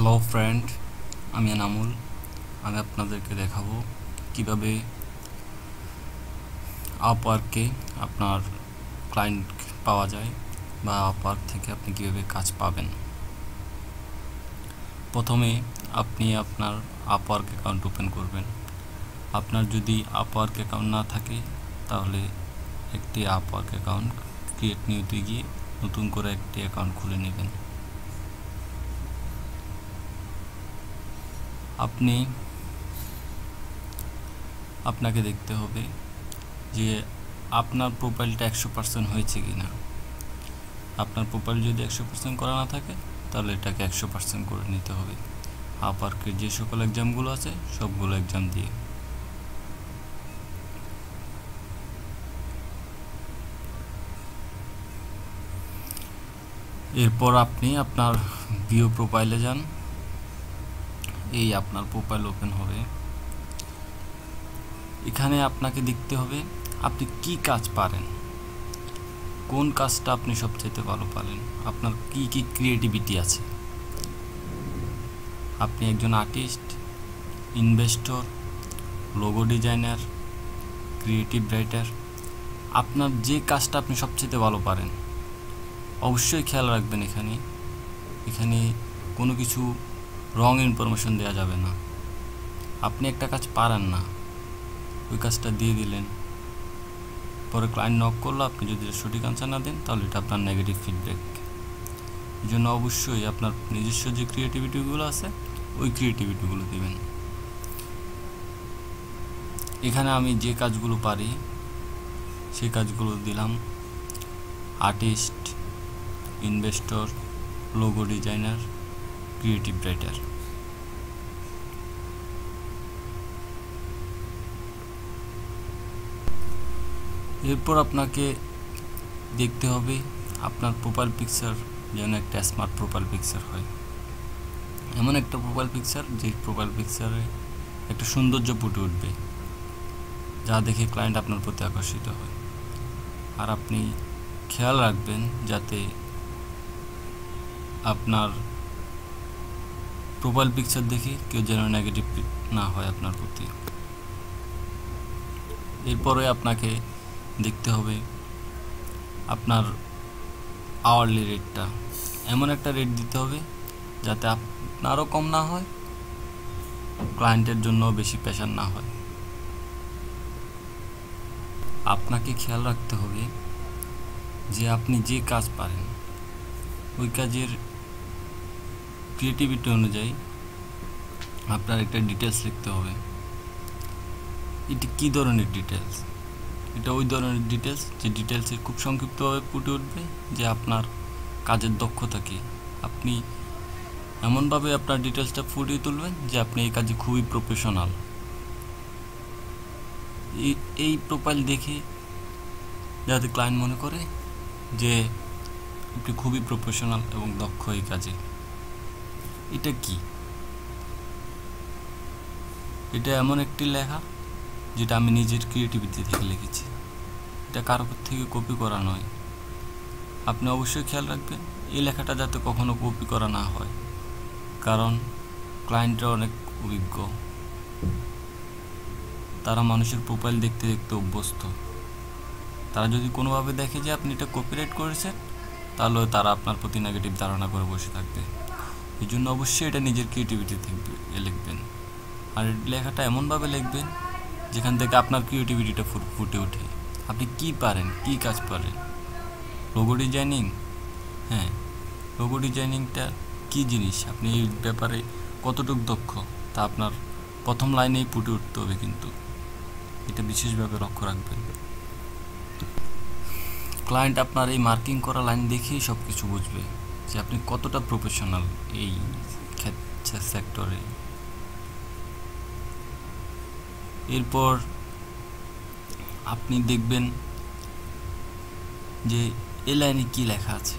Hello friend, আমি এনামুল। আমি আপনাদেরকে দেখাবো কিভাবে আপওয়ার্কে আপনার ক্লায়েন্ট পাওয়া যায় বা আপওয়ার্ক থেকে আপনি কিভাবে কাজ পাবেন। প্রথমে আপনি আপনার আপওয়ার্ক অ্যাকাউন্ট ওপেন করবেন। আপনার যদি আপওয়ার্ক অ্যাকাউন্ট না থাকে তাহলে একটি আপওয়ার্ক অ্যাকাউন্ট ক্রিয়েট নিউতে গিয়ে নতুন করে একটি অ্যাকাউন্ট খুলে নেবেন। আপনাকে দেখতে হবে যে আপনার প্রোফাইলটা 100% হয়েছে কি না। আপনার প্রোফাইল যদি 100% করা না থাকে তাহলে এটাকে 100% করে নিতে হবে। আপওয়ার্কের যে সকল এক্সামগুলো আছে সবগুলো এক্সাম দিয়ে। এরপর আপনি আপনার ভিউ প্রোফাইলে যান। এই আপনার প্রোফাইল ওপেন হবে। এখানে আপনাকে দেখতে হবে আপনি কি কাজ পারেন, কোন কাজটা আপনি সবচেয়ে ভালো পারেন, আপনার কি কি ক্রিয়েটিভিটি আছে। আপনি একজন artist, investor, logo designer, creative writer. আপনার যে কাজটা আপনি সবচেয়ে ভালো পারেন অবশ্যই খেয়াল রাখবেন। এখানে কোনো কিছু রং ইনফরমেশন দেওয়া যাবে না। আপনি একটা কাজ পারেন না, ওই কাজটা দিয়ে দিলেন, পরে ক্লায়েন্ট নক করলো, আপনি যদি সঠিক আনসার না দেন তাহলে এটা আপনার নেগেটিভ ফিডব্যাক। এই জন্য অবশ্যই আপনার নিজস্ব যে ক্রিয়েটিভিটিগুলো আছে ওই ক্রিয়েটিভিটিগুলো দিবেন। এখানে আমি যে কাজগুলো পারি সেই কাজগুলো দিলাম: artist, investor, logo designer, creative writer. এরপর আপনাকে দেখতে হবে আপনার প্রোফাইল পিকচার যেন একটা স্মার্ট প্রোফাইল পিকচার হয়, এমন একটা প্রোফাইল পিকচার যে প্রোফাইল পিকচারে একটা সৌন্দর্য ফুটে উঠবে, যা দেখে ক্লায়েন্ট আপনার প্রতি আকর্ষিত হয়। আর আপনি খেয়াল রাখবেন যাতে আপনার প্রোফাইল পিকচার দেখে কেউ যেন নেগেটিভ না হয় আপনার প্রতি। এরপরে আপনাকে দেখতে হবে আপনার আওয়ারলি রেটটা, এমন একটা রেট দিতে হবে যাতে আপনারও কম না হয়, ক্লায়েন্টের জন্য বেশি প্রেশার না হয়। আপনাকে খেয়াল রাখতে হবে যে আপনি যে কাজ পারেন ওই কাজের ক্রিয়েটিভিটি অনুযায়ী আপনার একটা ডিটেলস লিখতে হবে। এটি কী ধরনের ডিটেলস? এটা ওই ধরনের ডিটেলস যে ডিটেলসে খুব সংক্ষিপ্তভাবে ফুটে উঠবে যে আপনার কাজের দক্ষতা কী। আপনি এমনভাবে আপনার ডিটেলসটা ফুটিয়ে তুলবেন যে আপনি এই কাজে খুবই প্রফেশনাল। এই প্রোফাইল দেখে যাতে ক্লায়েন্ট মনে করে যে আপনি খুবই প্রফেশনাল এবং দক্ষ এই কাজে। এটা কি? এটা এমন একটি লেখা যেটা আমি নিজের ক্রিয়েটিভিটি থেকে লিখেছি, এটা কারোর থেকে কপি করা নয়। আপনি অবশ্যই খেয়াল রাখবেন এই লেখাটা যাতে কখনো কপি করা না হয়, কারণ ক্লায়েন্টরা অনেক অভিজ্ঞ, তারা মানুষের প্রোফাইল দেখতে দেখতে অভ্যস্ত। তারা যদি কোনোভাবে দেখে যে আপনি এটা কপিরাইট করেছেন তাহলে তারা আপনার প্রতি নেগেটিভ ধারণা করে বসে থাকবে। এই জন্য অবশ্যই এটা নিজের ক্রিয়েটিভিটি থেকে লিখবেন। আর লেখাটা এমনভাবে লিখবেন যেখান থেকে আপনার ক্রিয়েটিভিটিটা ফুটে ওঠে। আপনি কি পারেন, কি কাজ পারেন? লোগো ডিজাইনিং, হ্যাঁ, লোগো ডিজাইনিংটা কী জিনিস, আপনি এই ব্যাপারে কতটুকু দক্ষ তা আপনার প্রথম লাইনেই ফুটে উঠতে হবে, কিন্তু এটা বিশেষভাবে লক্ষ্য রাখবেন। ক্লায়েন্ট আপনার এই মার্কিং করা লাইন দেখেই সব কিছু বুঝবে যে আপনি কতটা প্রফেশনাল এই সেক্টরে। এরপর আপনি দেখবেন যে এই লাইনে কী লেখা আছে,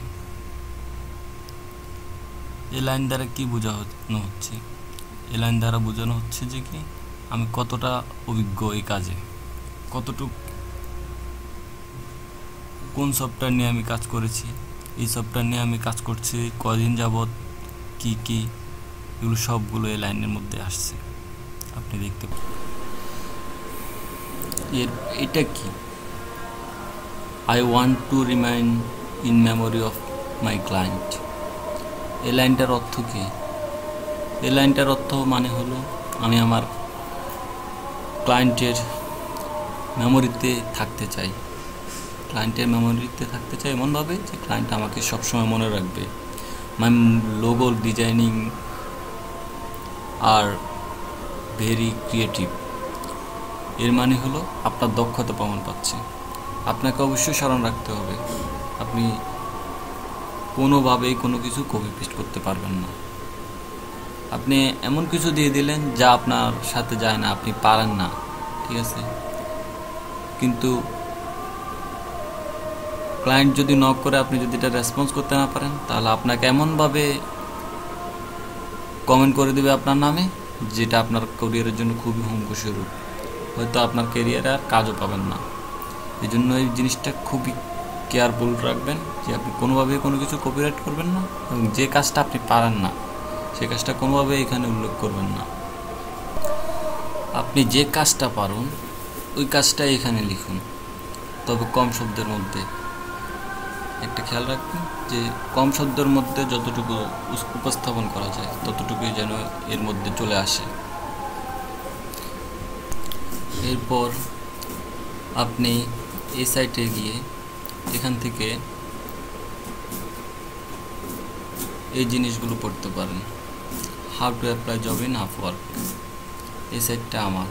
এই লাইন দ্বারা কী বোঝানো হচ্ছে। এই লাইন দ্বারা বোঝানো হচ্ছে যে কি আমি কতটা অভিজ্ঞ এই কাজে, কতটুক কোন সফটওয়্যার নিয়ে আমি কাজ করেছি, এই সফটওয়্যার নিয়ে আমি কাজ করছি কদিন যাবৎ, কি এগুলো সবগুলো এই লাইনের মধ্যে আসছে, আপনি দেখতে পাবেন। এটা কি? I want to remain in memory of my client. এই লাইনটার অর্থ কি? এই লাইনটার অর্থ মানে হলো আমি আমার ক্লায়েন্টের মেমোরিতে থাকতে চাই। ক্লায়েন্টের মেমোরিতে থাকতে চাই এমনভাবে যে ক্লায়েন্ট আমাকে সবসময় মনে রাখবে। My logo designing are very creative. এর মানে হলো আপনার দক্ষতা প্রমাণ পাচ্ছে। আপনাকে অবশ্যই স্মরণ রাখতে হবে, আপনি কোনোভাবেই কোনো কিছু কপি পেস্ট করতে পারবেন না। আপনি এমন কিছু দিয়ে দিলেন যা আপনার সাথে যায় না, আপনি পারেন না, ঠিক আছে? কিন্তু ক্লায়েন্ট যদি নক করে আপনি যদি এটা রেসপন্স করতে না পারেন, তাহলে আপনাকে এমনভাবে কমেন্ট করে দেবে আপনার নামে যেটা আপনার ক্যারিয়ারের জন্য খুবই হুমকি স্বরূপ। হয়তো আপনার ক্যারিয়ারে আর কাজও পাবেন না। এই জন্য এই জিনিসটা খুবই কেয়ারফুল রাখবেন যে আপনি কোনোভাবেই কোনো কিছু কপিরাইট করবেন না, এবং যে কাজটা আপনি পারেন না সে কাজটা কোনোভাবেই এখানে উল্লেখ করবেন না। আপনি যে কাজটা পারেন ওই কাজটাই এখানে লিখুন, তবে কম শব্দের মধ্যে। একটা খেয়াল রাখবেন যে কম শব্দের মধ্যে যতটুকু উপস্থাপন করা যায় ততটুকুই যেন এর মধ্যে চলে আসে। এরপর আপনি এই সাইটে গিয়ে এখান থেকে এই জিনিসগুলো পড়তে পারেন। How to apply job in Upwork, এই সাইটটা আমার।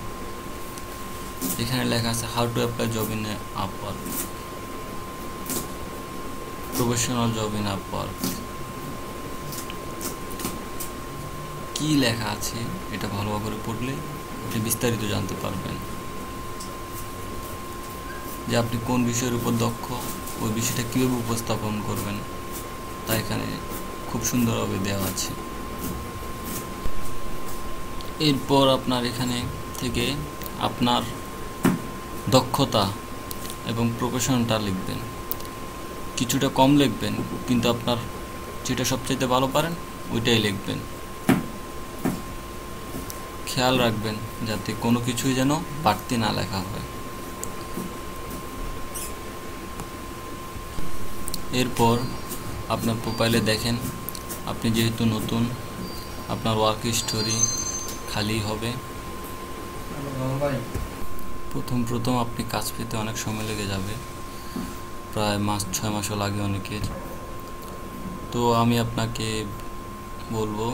এখানে লেখা আছে how to apply job in Upwork, professional job in Upwork. কি লেখা আছে এটা ভালো করে পড়লে আপনি বিস্তারিত জানতে পারবেন যে আপনি কোন বিষয়ের উপর দক্ষ, ওই বিষয়টা কীভাবে উপস্থাপন করবেন, তা এখানে খুব সুন্দরভাবে দেওয়া আছে। এরপর আপনার এখানে থেকে আপনার দক্ষতা এবং প্রফেশনটা লিখবেন। কিছুটা কম লিখবেন, কিন্তু আপনার যেটা সবচাইতে ভালো পারেন ওইটাই লিখবেন। খেয়াল রাখবেন যাতে কোনো কিছুই যেন বাড়তি না লেখা হয়। এরপর আপনার প্রোফাইলে দেখেন, আপনি যেহেতু নতুন, আপনার ওয়ার্ক হিস্টোরি খালি হবে। প্রথম আপনি কাজ পেতে অনেক সময় লেগে যাবে, প্রায় 6 মাসও লাগে অনেকের। তো আমি আপনাকে বলবো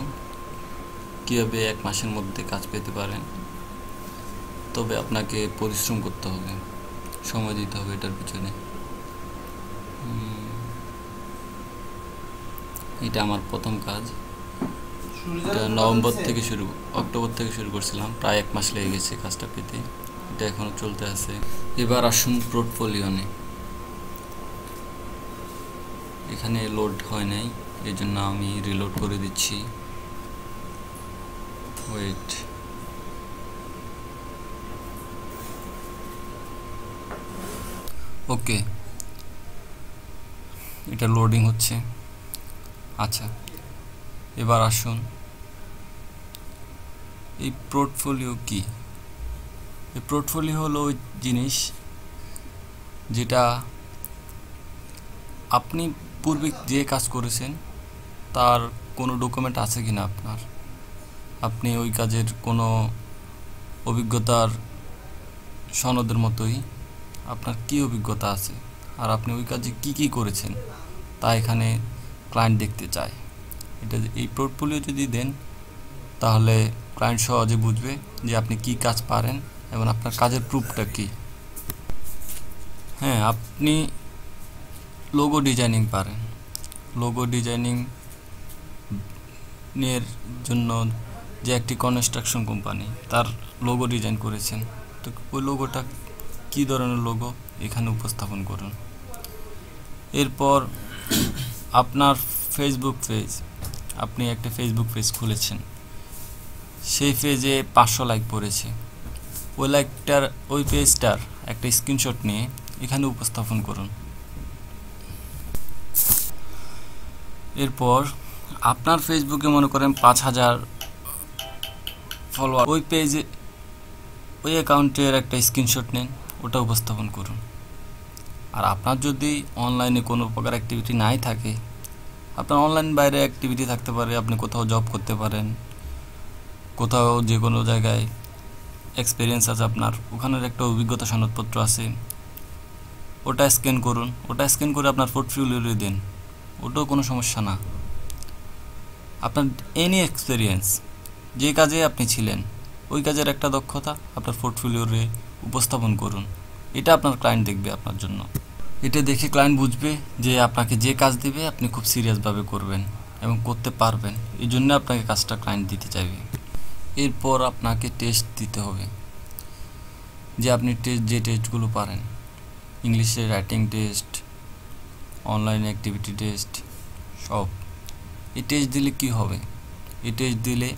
কীভাবে 1 মাসের মধ্যে কাজ পেতে পারেন। তবে আপনাকে পরিশ্রম করতে হবে, সময় দিতে হবে এটার পিছনে। এটা আমার প্রথম কাজ। এটা অক্টোবর থেকে শুরু করছিলাম, প্রায় 1 মাস লেগে গেছে কাজটা পেতে। এটা এখনো চলতে আছে। এবার আসুন পোর্টফোলিও নিয়ে। এখানে লোড হয় নাই, এই জন্য আমি রিলোড করে দিচ্ছি। ওয়েট, ওকে, এটা লোডিং হচ্ছে। আচ্ছা, এবার আসুন এই পোর্টফোলিও কি। এই পোর্টফোলিও হলো ওই জিনিস যেটা আপনি পূর্বে যে কাজ করেছেন তার কোনো ডকুমেন্ট আছে কিনা আপনার, আপনি ওই কাজের কোনো অভিজ্ঞতার সনদের মতোই আপনার কি অভিজ্ঞতা আছে, আর আপনি ওই কাজে কি কি করেছেন তা এখানে ক্লায়েন্ট দেখতে চায়। এই পোর্টফোলিও যদি দেন তাহলে ক্লায়েন্ট সহজে বুঝবে যে আপনি কি কাজ পারেন এবং আপনার কাজের প্রুফটা কি। হ্যাঁ, আপনি লোগো ডিজাইনিং পারেন। লোগো ডিজাইনিং এর জন্য যে একটি কনস্ট্রাকশন কোম্পানি তার লোগো ডিজাইন করেছেন, তো ওই লোগোটা কী ধরনের লোগো এখানে উপস্থাপন করুন। এরপর আপনার ফেসবুক পেজ, আপনি একটা ফেসবুক পেজ খুলেছেন, সেই পেজে 500 লাইক পড়েছে, ওই পেজটার একটা স্ক্রিনশট নিয়ে এখানে উপস্থাপন করুন। এরপর আপনার ফেসবুকে মনে করেন 5000 ফলোয়ার, ওই পেজে ওই অ্যাকাউন্টের একটা স্ক্রিনশট নেন, ওটা উপস্থাপন করুন। আর আপনার যদি অনলাইনে কোনো প্রকার অ্যাক্টিভিটি নাই থাকে, আপনার অনলাইন বাইরে অ্যাক্টিভিটি থাকতে পারে, আপনি কোথাও জব করতে পারেন, কোথাও যে কোনো জায়গায় এক্সপিরিয়েন্স আছে আপনার, ওখানের একটা অভিজ্ঞতা সনদপত্র আছে, ওটা স্ক্যান করুন, ওটা স্ক্যান করে আপনার পোর্টফোলিওতে দিন, ওটাও কোনো সমস্যা না। আপনার এনি এক্সপিরিয়েন্স, যে কাজে আপনি ছিলেন ওই কাজের একটা দক্ষতা আপনার পোর্টফোলিওতে উপস্থাপন করুন। এটা আপনার ক্লায়েন্ট দেখবে আপনার জন্য। এটা দেখে ক্লায়েন্ট বুঝবে যে আপনাকে যে কাজ দেবে আপনি খুব সিরিয়াসভাবে করবেন এবং করতে পারবেন, এই জন্য আপনাকে কাজটা ক্লায়েন্ট দিতে চাইবে। এরপর আপনাকে টেস্ট দিতে হবে, যে আপনি যে টেস্টগুলো পারেন, ইংলিশে writing test, online activity test, সব। এই টেস্ট দিলে কি হবে? এই টেস্ট দিলে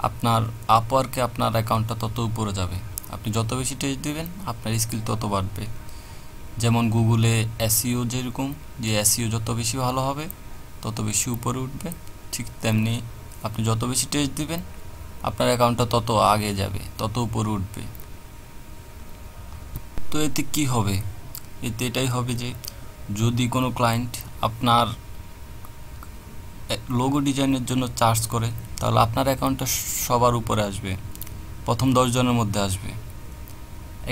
আপনার আপওয়ার্কে আপনার অ্যাকাউন্টটা তত উপরে যাবে। আপনি যত বেশি টেস্ট দেবেন আপনার স্কিল তত বাড়বে। যেমন গুগলে এসইও, যেরকম যে এসইও যত বেশি ভালো হবে তত বেশি উপরে উঠবে, ঠিক তেমনি আপনি যত বেশি টেস্ট দিবেন আপনার অ্যাকাউন্টটা তত আগে যাবে, তত উপরে উঠবে। তো এতে কি হবে? এতে এটাই হবে যে যদি কোনো ক্লায়েন্ট আপনার লোগো ডিজাইনের জন্য চার্জ করে, তাহলে আপনার অ্যাকাউন্টটা সবার উপরে আসবে, প্রথম 10 জনের মধ্যে আসবে।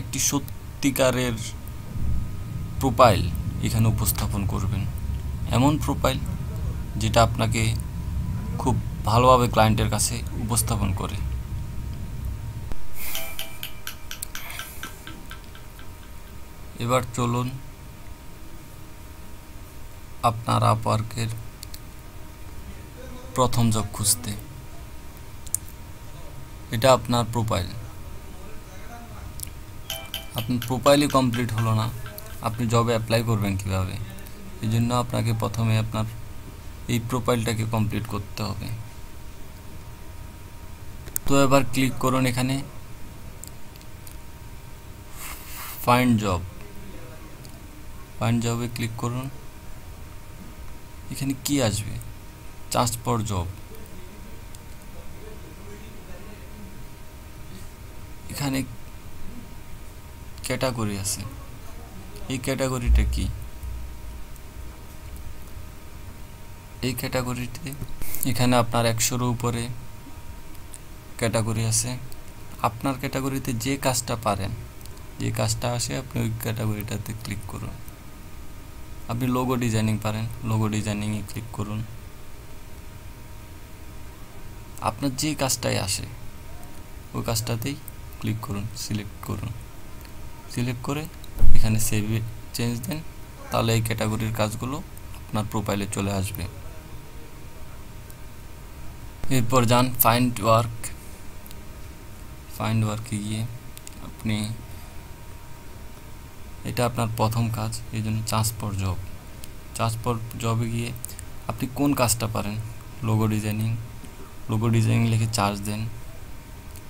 একটি সত্যিকারের প্রোফাইল এখানে উপস্থাপন করবেন, এমন প্রোফাইল যেটা আপনাকে খুব ভালোভাবে ক্লায়েন্টের কাছে উপস্থাপন করে। এবার চলুন আপনার আপওয়ার্কের প্রথম জব খুঁজতে। এটা আপনার প্রোফাইল। আপনার প্রোফাইলই কমপ্লিট হলো না, আপনি জবে অ্যাপ্লাই করবেন কিভাবে? এই জন্য আপনাকে প্রথমে আপনার এই প্রোফাইলটাকে কমপ্লিট করতে হবে। তো এবার ক্লিক করুন এখানে ফাইন্ড জব। ফাইন্ড জবে ক্লিক করুন। এখানে কি আসবে? Charge for job. এখানে ক্যাটাগরি আছে, এই ক্যাটাগরিটা কি? এই ক্যাটাগরিতে এখানে আপনার 100-এর উপরে ক্যাটাগরি আছে। আপনার ক্যাটাগরিতে যে কাজটা পারেন, যে কাজটা আসে, আপনি ওই ক্যাটাগরিটাতে ক্লিক করুন। আপনি লোগো ডিজাইনিং পারেন, লোগো ডিজাইনিংয়ে ক্লিক করুন। আপনার যে কাজটাই আসে ওই কাজটাতেই ক্লিক করুন, সিলেক্ট করুন। সিলেক্ট করে এখানে সেভে চেঞ্জ দেন, তাহলে এই ক্যাটাগরির কাজগুলো আপনার প্রোফাইলে চলে আসবে। এরপর যান ফাইন্ড ওয়ার্ক। ফাইন্ড ওয়ার্কে গিয়ে আপনি, এটা আপনার প্রথম কাজ, এই জন্য charge for job. Charge for জবে গিয়ে আপনি কোন কাজটা পারেন, লোগো ডিজাইনিং, লোগো ডিজাইনিং লিখে চার্জ দেন।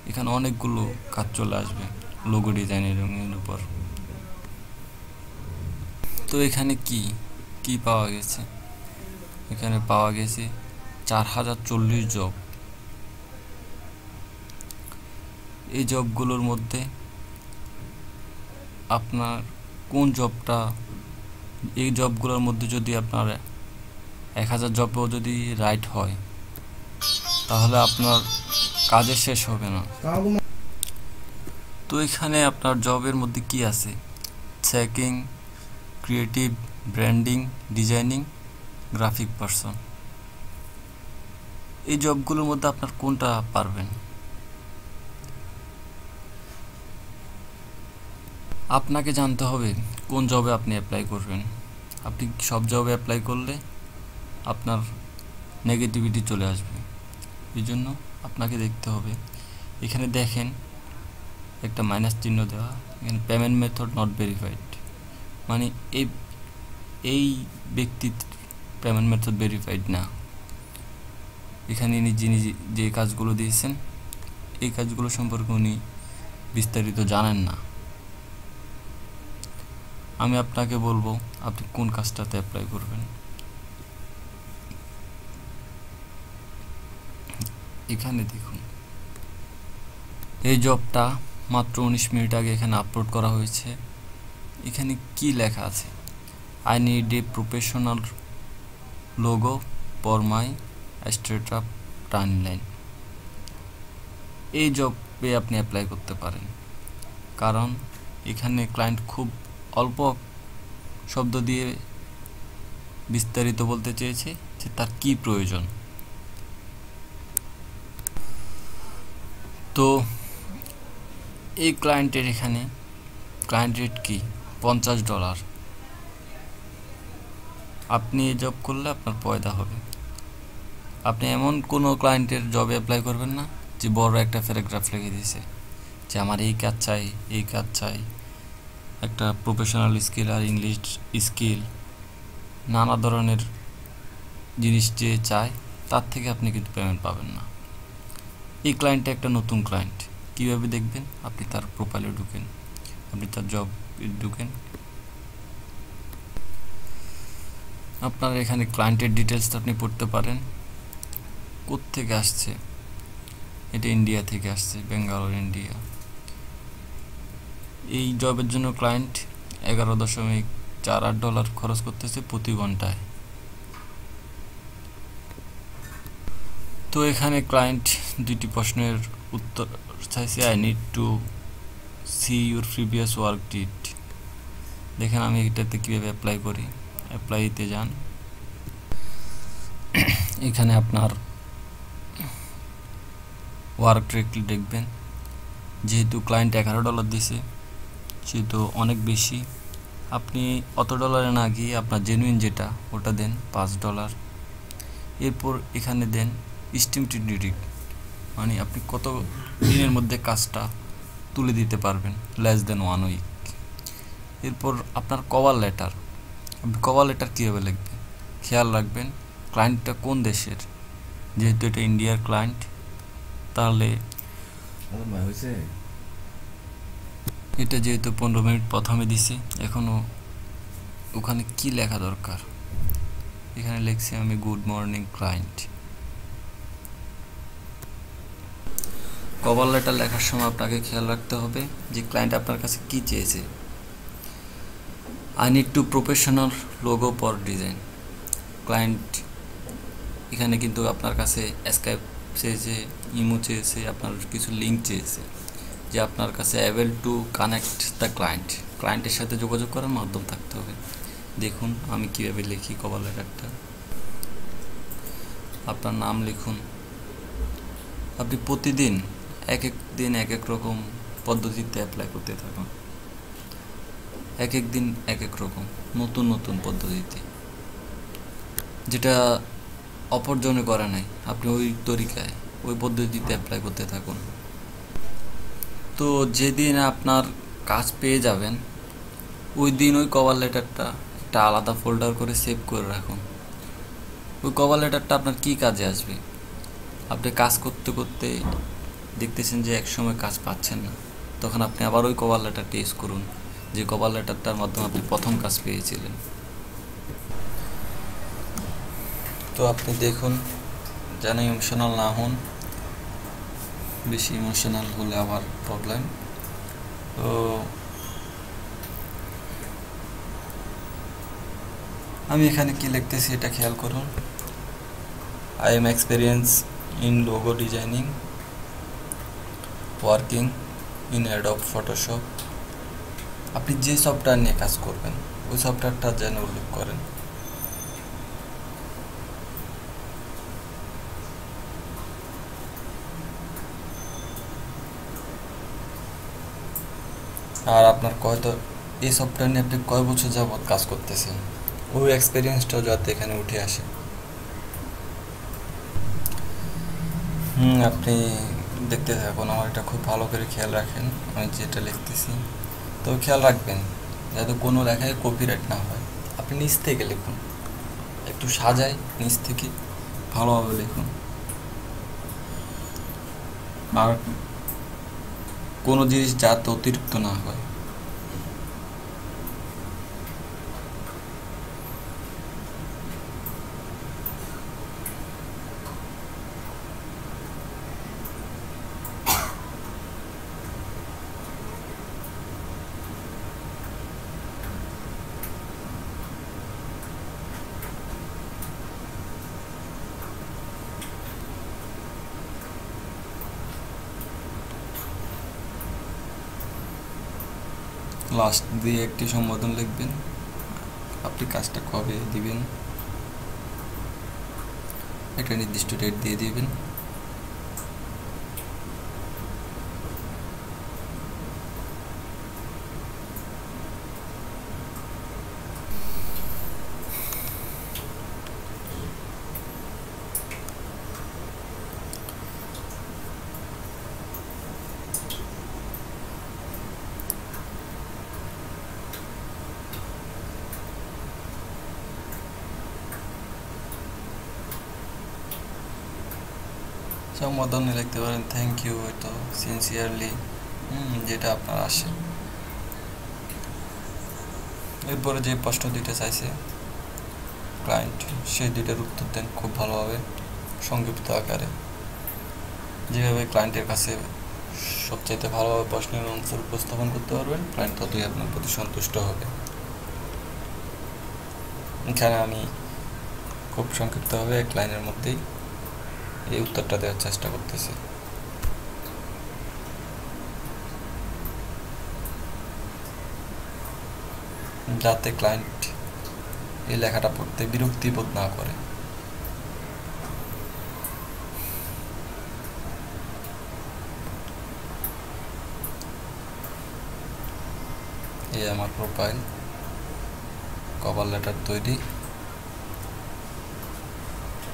এখানে অনেকগুলো কাজ চলে আসবে লোগো ডিজাইনিংয়ের উপর। তো এখানে কি কি পাওয়া গেছে? এখানে পাওয়া গেছে 4040 জব। এই জবগুলোর মধ্যে আপনার কোন জবটা, এই জবগুলোর মধ্যে যদি আপনার 1000 জবও যদি রাইট হয় তাহলে আপনার কাজের শেষ হবে না। তো এখানে আপনার জবের মধ্যে কি আছে? Checking, creative, branding, designing, graphic person. এই জবগুলোর মধ্যে আপনার কোনটা পারবেন? আপনাকে জানতে হবে কোন জবে আপনি অ্যাপ্লাই করবেন। আপনি সব জবে অ্যাপ্লাই করলে আপনার নেগেটিভিটি চলে আসবে। এই জন্য আপনাকে দেখতে হবে, এখানে দেখেন একটা মাইনাস চিহ্ন দেওয়া, এখানে পেমেন্ট মেথড নট ভেরিফাইড, মানে এই ব্যক্তির পেমেন্ট মেথড ভেরিফাইড না। এখানে যিনি যে কাজগুলো দিয়েছেন এই কাজগুলো সম্পর্কে উনি বিস্তারিত জানেন না। আমি আপনাকে বলবো আপনি কোন কাজটাতে অ্যাপ্লাই করবেন। এখানে দেখুন এই জবটা মাত্র 19 মিনিট আগে এখানে আপলোড করা হয়েছে। এখানে কি লেখা আছে? I need a professional logo for my startup timeline. এই জবে আপনি অ্যাপ্লাই করতে পারেন, কারণ এখানে ক্লায়েন্ট খুব অল্প শব্দ দিয়ে বিস্তারিত বলতে চেয়েছে যে তার কি প্রয়োজন। তো এই ক্লায়েন্টের এখানে ক্লায়েন্ট রেট কি? $50। আপনি এই জব করলে আপনার পয়দা হবে। আপনি এমন কোনো ক্লায়েন্টের জবে অ্যাপ্লাই করবেন না যে বড় একটা প্যারাগ্রাফ লিখে দিয়েছে যে আমার এই কাজ চাই, এই কাজ চাই, একটা প্রফেশনাল স্কিল আর ইংলিশ স্কিল, নানা ধরনের জিনিস যে চায়, তার থেকে আপনি কিন্তু পেমেন্ট পাবেন না। এই ক্লায়েন্টটা একটা নতুন ক্লায়েন্ট। কীভাবে দেখবেন? আপনি তার প্রোফাইলে ঢুকেন, আপনি তার জব ঢুকেন, আপনার এখানে ক্লায়েন্টের ডিটেলসটা আপনি পড়তে পারেন। কোত্থেকে আসছে? এটা ইন্ডিয়া থেকে আসছে, বেঙ্গালোর, ইন্ডিয়া। এই জবের জন্য ক্লায়েন্ট $11.48 খরচ করতেছে প্রতি ঘন্টায়। তো এখানে ক্লায়েন্ট দুটি প্রশ্নের উত্তর চাইছে। I need to see your previous work did. দেখেন আমি এটাতে কীভাবে অ্যাপ্লাই করি। অ্যাপ্লাইতে যান, এখানে আপনার ওয়ার্ক ডিরেক্টলি দেখবেন। যেহেতু ক্লায়েন্ট $11 দিছে, সেহেতু অনেক বেশি। আপনি অত ডলারে না গিয়ে আপনার জেনুইন যেটা ওটা দেন $5। এরপর এখানে দেন এস্টিমেটেড ডিউটি, মানে আপনি কত দিনের মধ্যে কাজটা তুলে দিতে পারবেন, লেস দেন 1 উইক। এরপর আপনার কভার লেটার। আপনি কভার লেটার কীভাবে লিখবেন? খেয়াল রাখবেন ক্লায়েন্টটা কোন দেশের। যেহেতু এটা ইন্ডিয়ার ক্লায়েন্ট, তাহলে এটা যেহেতু 15 মিনিট প্রথমে দিছে, এখনও ওখানে কি লেখা দরকার? এখানে লিখছি আমি good morning client. Cover letter লেখার সময় আপনাকে খেয়াল রাখতে হবে যে ক্লায়েন্ট আপনার কাছে কি চেয়েছে। I need two professional logo for design. Client এখানে কিন্তু আপনার কাছে স্কাইপ চেয়েছে, ইমো চেয়েছে, আপনার কিছু লিঙ্ক চেয়েছে, যে আপনার কাছে অ্যাবেল টু কানেক্ট দ্য ক্লায়েন্টের সাথে যোগাযোগ করার মাধ্যম থাকতে হবে। দেখুন আমি কীভাবে লিখি কভার লেটারটা। আপনার নাম লিখুন। আপনি প্রতিদিন এক এক দিন এক এক রকম পদ্ধতিতে অ্যাপ্লাই করতে থাকুন, এক এক দিন এক এক রকম নতুন নতুন পদ্ধতিতে, যেটা অপরজনে করে নাই, আপনি ওই তরিকায় ওই পদ্ধতিতে অ্যাপ্লাই করতে থাকুন। তো যেদিন আপনার কাজ পেয়ে যাবেন, ওই দিন ওই কভার লেটারটা একটা আলাদা ফোল্ডার করে সেভ করে রাখুন। ওই কভার লেটারটা আপনার কী কাজে আসবে? আপনি কাজ করতে করতে দেখতেছেন যে এক সময় কাজ পাচ্ছেন না, তখন আপনি আবার ওই কভার লেটারটা ইউজ করুন, যে কভার লেটারটার মাধ্যমে আপনি প্রথম কাজ পেয়েছিলেন। তো আপনি দেখুন, যেন ইমোশনাল না হন, বেশি ইমোশনাল হলে আবার প্রবলেম। তো আমি এখানে কি লিখতেছি এটা খেয়াল করুন। I am experience in logo designing, working in Adobe Photoshop. আপনি যে সফটওয়্যার নিয়ে কাজ করবেন ওই সফটওয়্যারটা যেন উল্লেখ করেন। আর আপনার এই সফটওয়্যার নিয়ে আপনি কয় বছর যাবৎ কাজ করতেছেন, ওই এক্সপিরিয়েন্সটাও যাতে এখানে উঠে আসে। আপনি দেখতে থাকুন, আমার এটা খুব ভালো করে খেয়াল রাখেন আমি যেটা লিখতেছি। তো খেয়াল রাখবেন যাতে কোনো লেখায় কপিরাইট না হয়। আপনি নিচ থেকে লিখুন, একটু সাজাই নিচ থেকে, ভালোভাবে লিখুন। আর কোনো জিনিস যাতে অতিরিক্ত না হয়। লাস্ট দিয়ে একটি সম্বোধন লিখবেন, আপনি কাজটা কবে দিবেন একটা নির্দিষ্ট ডেট দিয়ে দিবেন। সম্বোধনে লিখতে পারেন থ্যাংক ইউ, হয়তো সিনসিয়ারলি, যেটা আপনার আসে। এরপরে যে প্রশ্ন দুইটা চাইছে ক্লায়েন্ট, সেই দুইটার উত্তর দেন খুব ভালোভাবে সংক্ষিপ্ত আকারে। যেভাবে ক্লায়েন্টের কাছে সবচাইতে ভালোভাবে প্রশ্নের আনসার উপস্থাপন করতে পারবেন, ক্লায়েন্ট ততই আপনার প্রতি সন্তুষ্ট হবে। এখানে আমি খুব সংক্ষিপ্তভাবে এক লাইনের মধ্যেই এই উত্তরটা দেওয়ার চেষ্টা করতেছি। যাতে ক্লায়েন্ট এই লেখাটা পড়তে বিরক্তি বোধ না করে। এই আমার প্রোফাইল, কভার লেটার তৈরি।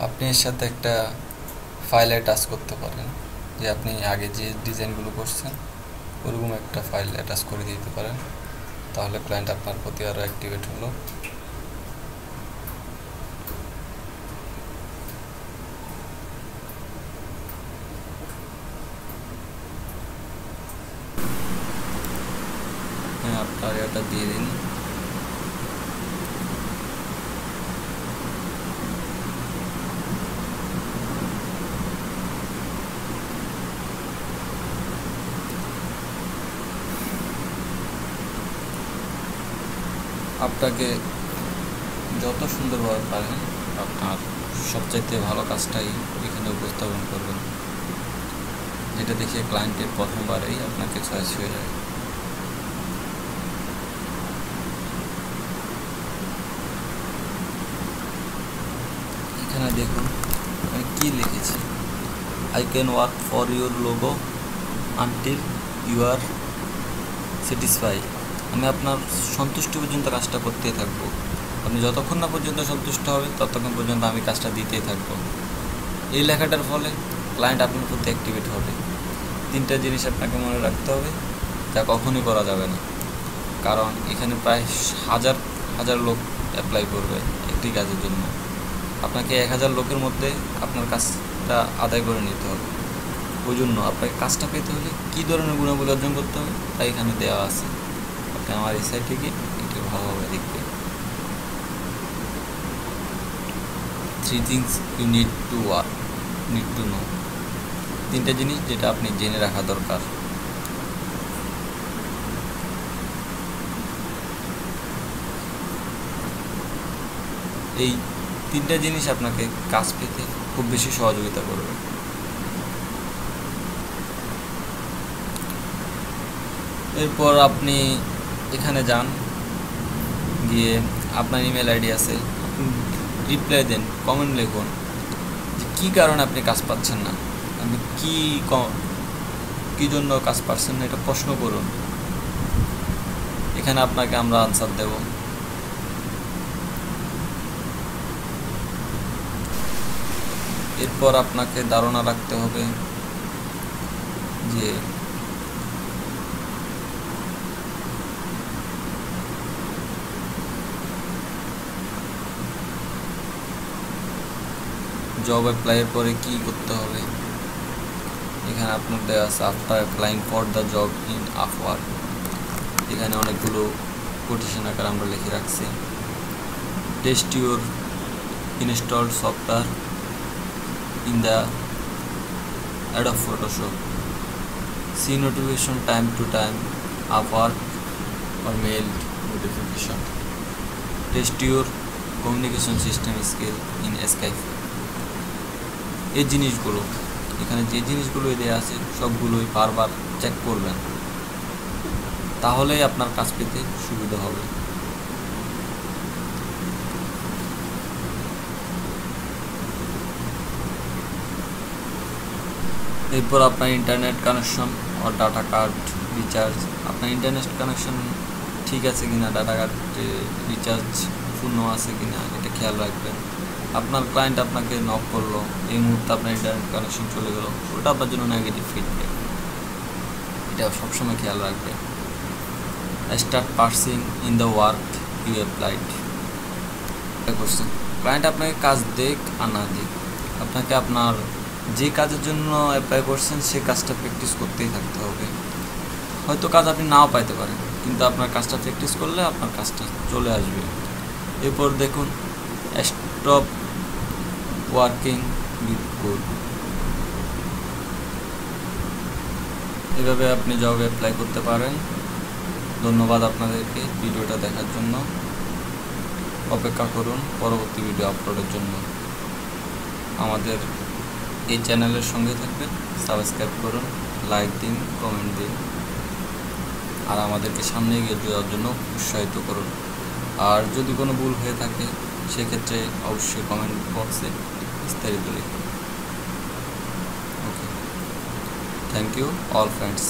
আপনি এর সাথে একটা ফাইল অ্যাটাচ করতে পারেন, যে আপনি আগে যে ডিজাইনগুলো করছেন ওরকম একটা ফাইল অ্যাটাচ করে দিতে পারেন, তাহলে ক্লায়েন্ট আপনার প্রতি আরও অ্যাক্টিভেট হলো। হ্যাঁ, আপনার এটা দিয়ে দিন। আপনাকে যত সুন্দরভাবে পারেন আপনার সবচাইতে ভালো কাজটাই এখানে উপস্থাপন করবেন, যেটা দেখে ক্লায়েন্টের প্রথমবারেই আপনাকে চয়েস হয়ে যায়। এখানে দেখুন আমি কি লিখেছি, I can work for your logo until you are satisfy. আমি আপনার সন্তুষ্টি পর্যন্ত কাজটা করতেই থাকবো। আপনি যতক্ষণ না পর্যন্ত সন্তুষ্ট হবেন ততক্ষণ পর্যন্ত আমি কাজটা দিতেই থাকবো। এই লেখাটার ফলে ক্লায়েন্ট আপনার প্রতি অ্যাক্টিভেট হবে। তিনটা জিনিস আপনাকে মনে রাখতে হবে, যা কখনই করা যাবে না, কারণ এখানে প্রায় হাজার হাজার লোক অ্যাপ্লাই করবে একটি কাজের জন্য। আপনাকে 1000 লোকের মধ্যে আপনার কাজটা আদায় করে নিতে হবে। ওই জন্য আপনাকে কাজটা পেতে হলে কী ধরনের গুণাবলী অর্জন করতে হবে তা এখানে দেওয়া আছে। আপনি আমার এই সাইট থেকে একটু ভালোভাবে দেখবেন। 3 things you need to know, তিনটা জিনিস যেটা আপনি জেনে রাখা দরকার। এই তিনটা জিনিস আপনাকে কাজ পেতে খুব বেশি সহযোগিতা করবে। এরপর আপনি এখানে যান, গিয়ে আপনার ইমেল আইডি আছে, রিপ্লাই দেন, কমেন্ট লিখুন যে কী কারণে আপনি কাজ পাচ্ছেন না, আপনি কী জন্য কাজ পাচ্ছেন না, এটা প্রশ্ন করুন। এখানে আপনাকে আমরা আনসার দেব। এরপর আপনাকে ধারণা রাখতে হবে যে জব অ্যাপ্লাইয়ের পরে কী করতে হবে। এখানে আপনার দেওয়া আছে after applying for the job in Upwork. এখানে অনেকগুলো কোটেশন আকার আমরা লিখে রাখছি। Test your installed software in the Adobe Photoshop, see notification time to time, Upwork or mail notification, test your communication system skill in Skype। এই জিনিসগুলো এখানে যে জিনিসগুলো দেওয়া আছে সবগুলোই বারবার চেক করবেন। তাহলেই আপনার কাজ পেতে সুবিধা হবে। এরপর আপনার ইন্টারনেট কানেকশন ও ডাটা কার্ড রিচার্জ। আপনার ইন্টারনেট কানেকশন ঠিক আছে কিনা, ডাটা কার্ড রিচার্জ পূর্ণ আছে কিনা এটা খেয়াল রাখবেন। আপনার ক্লায়েন্ট আপনাকে নক করলো, এই মুহূর্তে আপনার ইন্টারনেট কানেকশন চলে গেল, ওটা আপনার জন্য নেগেটিভ ফিডব্যাক, এটা সবসময় খেয়াল রাখবেন। Start parsing in the work you applied করছেন। ক্লায়েন্ট আপনাকে কাজ দেখ আর না দিক, আপনাকে আপনার যে কাজের জন্য অ্যাপ্লাই করছেন সে কাজটা প্র্যাকটিস করতেই থাকতে হবে। হয়তো কাজ আপনি নাও পাইতে পারেন, কিন্তু আপনার কাজটা প্র্যাকটিস করলে আপনার কাজটা চলে আসবে। এরপর দেখুন স্টপ ওয়ার্কিং উইথ কোড। এভাবে আপনি জব অ্যাপ্লাই করতে পারেন। ধন্যবাদ আপনাদেরকে ভিডিওটা দেখার জন্য। অপেক্ষা করুন পরবর্তী ভিডিও আপলোডের জন্য। আমাদের এই চ্যানেলের সঙ্গে থাকবেন, সাবস্ক্রাইব করুন, লাইক দিন, কমেন্ট দিন, আর আমাদেরকে সামনে এগিয়ে যাওয়ার জন্য উৎসাহিত করুন। আর যদি কোনো ভুল হয়ে থাকে সেক্ষেত্রে অবশ্যই কমেন্ট বক্সে বিস্তারিত লিখুন। ওকে, থ্যাংক ইউ অল ফ্রেন্ডস।